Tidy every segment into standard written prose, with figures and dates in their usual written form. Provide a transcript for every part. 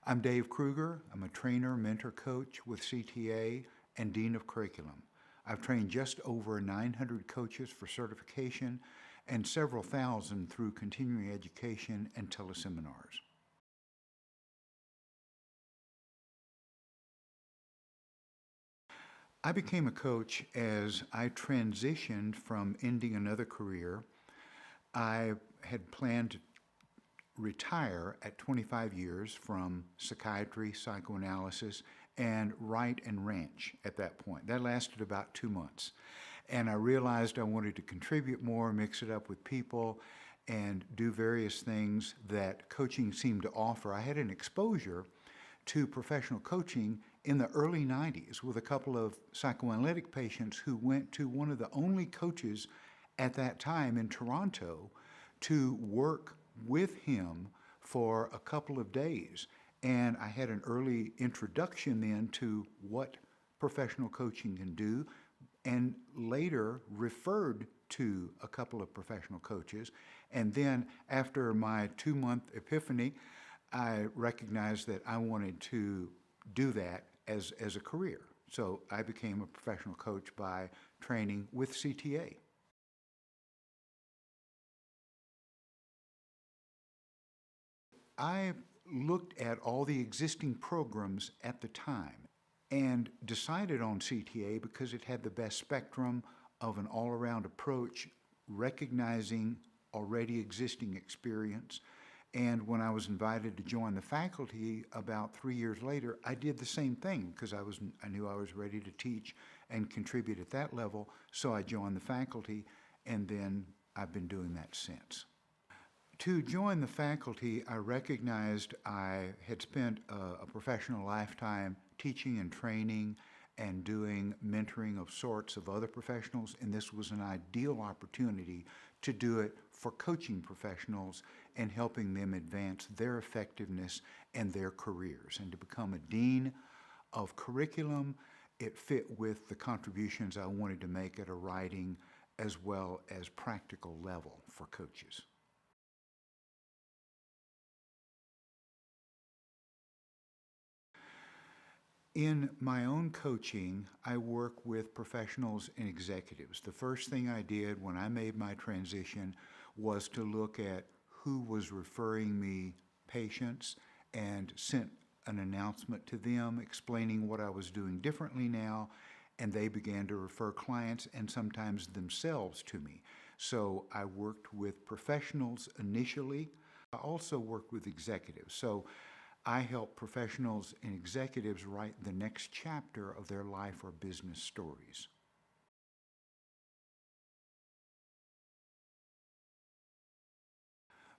I'm Dave Krueger. I'm a trainer, mentor, coach with CTA and Dean of Curriculum. I've trained just over 900 coaches for certification and several thousand through continuing education and teleseminars. I became a coach as I transitioned from ending another career. I had planned to retire at 25 years from psychiatry, psychoanalysis, and write and ranch at that point. That lasted about 2 months. And I realized I wanted to contribute more, mix it up with people, and do various things that coaching seemed to offer. I had an exposure to professional coaching in the early 90s with a couple of psychoanalytic patients who went to one of the only coaches at that time in Toronto to work with him for a couple of days. And I had an early introduction then to what professional coaching can do, and later referred to a couple of professional coaches. And then after my 2-month epiphany, I recognized that I wanted to do that as a career. So I became a professional coach by training with CTA. I looked at all the existing programs at the time and decided on CTA because it had the best spectrum of an all-around approach, recognizing already existing experience. And when I was invited to join the faculty about 3 years later, I did the same thing because I knew I was ready to teach and contribute at that level. So I joined the faculty, and then I've been doing that since. To join the faculty, I recognized I had spent a professional lifetime teaching and training and doing mentoring of sorts of other professionals, and this was an ideal opportunity to do it for coaching professionals and helping them advance their effectiveness and their careers. And to become a dean of curriculum, it fit with the contributions I wanted to make at a writing as well as practical level for coaches. In my own coaching, I work with professionals and executives. The first thing I did when I made my transition was to look at who was referring me patients and sent an announcement to them explaining what I was doing differently now, and they began to refer clients and sometimes themselves to me. So I worked with professionals initially. I also worked with executives. So I help professionals and executives write the next chapter of their life or business stories.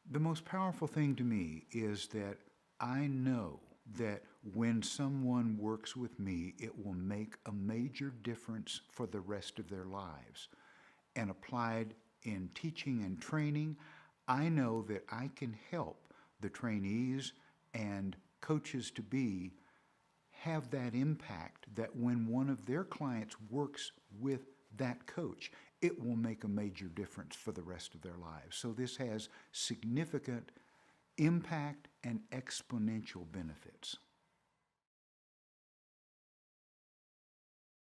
The most powerful thing to me is that I know that when someone works with me, it will make a major difference for the rest of their lives. And applied in teaching and training, I know that I can help the trainees and coaches to be have that impact that when one of their clients works with that coach, it will make a major difference for the rest of their lives. So this has significant impact and exponential benefits.